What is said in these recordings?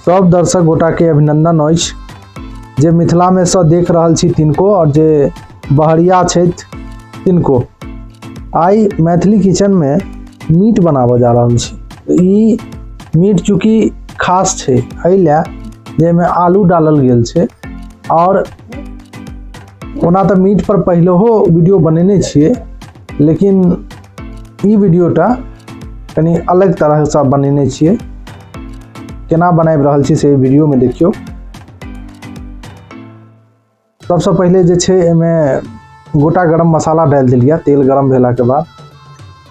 सब दर्शक गोटा के अभिनंदन अछि जे मिथिला में से देख रहल छी तिनको और जे बहरिया छथि तिनको। आई मैथिली किचन में मीट बनाबऽ जा रहल छी। ई मीट चूँकि खास छै एहि लए जे में आलू डालल गेल छै और ओना तऽ मीट पर पहिलहो वीडियो बनेने छियै, लेकिन ई वीडियोटा कनी अलग तरह से बनेने छियै। केना बनाबि रहल छी से वीडियो में देखियो। सबसे पहले जे छै एमे गोटा गरम मसाला डाल दिलिया तेल गरम भेला के बाद।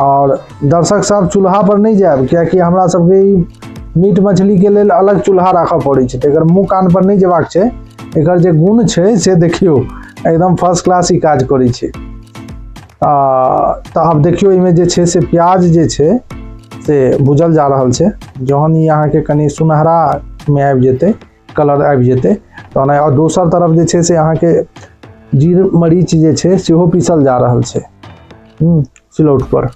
और दर्शक सब चूल्हा पर नहीं जाब, कियाकि हमरा सबके मीट मछली के लेल अलग चूल्हा राखऽ पड़ै छै, एकर मुंह कान पर नहीं जेबाक छै। एकर जे गुण छै से देखियो, एकदम फर्स्ट क्लास ही काज करै छै। तो अब देखियो इमे जे छै से प्याज जे छै से भुजल जा रहल छै। जहन ई अहाँ के कनी सुनहरा में आबि जेतै, कलर आबि जेतै तहन। और दोसर तरफ जे छै से अहाँ के जीर मरीच जे छै सेहो पीसल जा रहल छै सिलौट पर।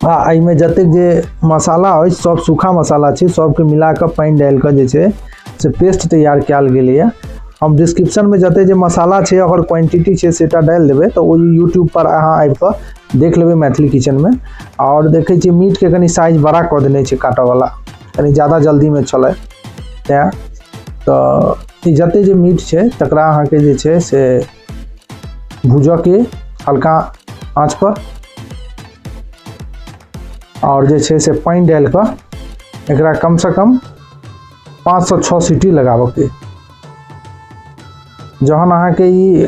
एहि में जतेक जे मसाला अछि सब सूखा मसाला छै, सबके मिला के पानी डाल के जे छै से पेस्ट तैयार कयल गेलै है। हम डिस्क्रिप्शन में जते जे मसाला छै ओकर क्वांटिटी छै सेटा डाल देबै, तो ओ यूट्यूब पर अहाँ आबि के देख लेबै मैथिली किचन में। और देखे छी मीट के कनी साइज बड़ा क देने छै काटऽ वाला, कनी ज़्यादा जल्दी में चले तें। तो ई जते जे मीट छै तकरा अहाँ के जे छै से भूजऽ के हल्का आँच पर, और जे छै से पानी डाल के एकरा कम से कम 5 से 6 सीटी लगाबऽ के। जहन अहाँ के ई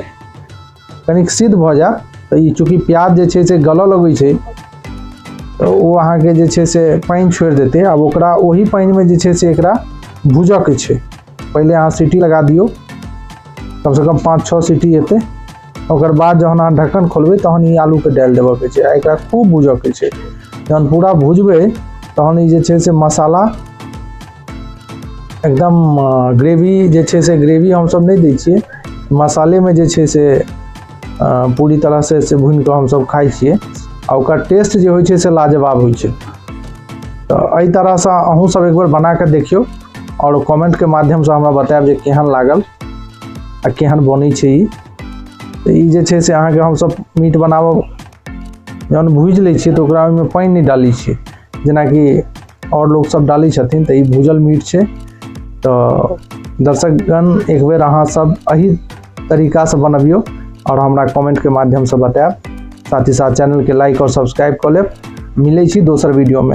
कनिक सिद्ध भ जाए तो ई चूँकि प्याज जे छै से गलऽ लगै छै, तो वो अहाँ के जे छै से पानी छोड़ देते। अब ओकरा वही पानी में जे छै से एकरा भूजऽ के छै। पहले अहाँ सीटी लगा दियो, कम से कम 5-6 सीटी एते। ओकर बाद जहन अहाँ ढक्कन खोलबै तहन ई आलू के डाल देबऽ के छै, एकरा खूब भूजऽ के छै। जहन पूरा भूजबै तहन ई जे छै से मसाला एकदम ग्रेवी जे छै से, ग्रेवी हम सब नहीं दै छियै, मसाले में जे छै से पूरी तरह से भून के हम सब खाइ छियै। और ओकर टेस्ट जे होइ छै से लाजवाब होइ छै। तो एहि तरह से अहूँ सब एक बार बना के देखियो और कमेंट के माध्यम से हमरा बतायब जे केहन लागल आ केहन बनै छै ई। तो ई जे छै से अहाँ के हम सब मीट बनाबऽ जहन भूज लै छियै तो ओकरा ओहिमे पानी नहीं डाली छियै, जेना कि और लोग सब डाली छथिन। तो ई भूजल मीट छै। तो दर्शकगण एक बेर अहाँ सब एही तरीका से बनबियो और हमरा कमेंट के माध्यम से बतायब। साथ ही साथ चैनल के लाइक और सब्सक्राइब कर लेब। मिलै छी दोसर वीडियो में।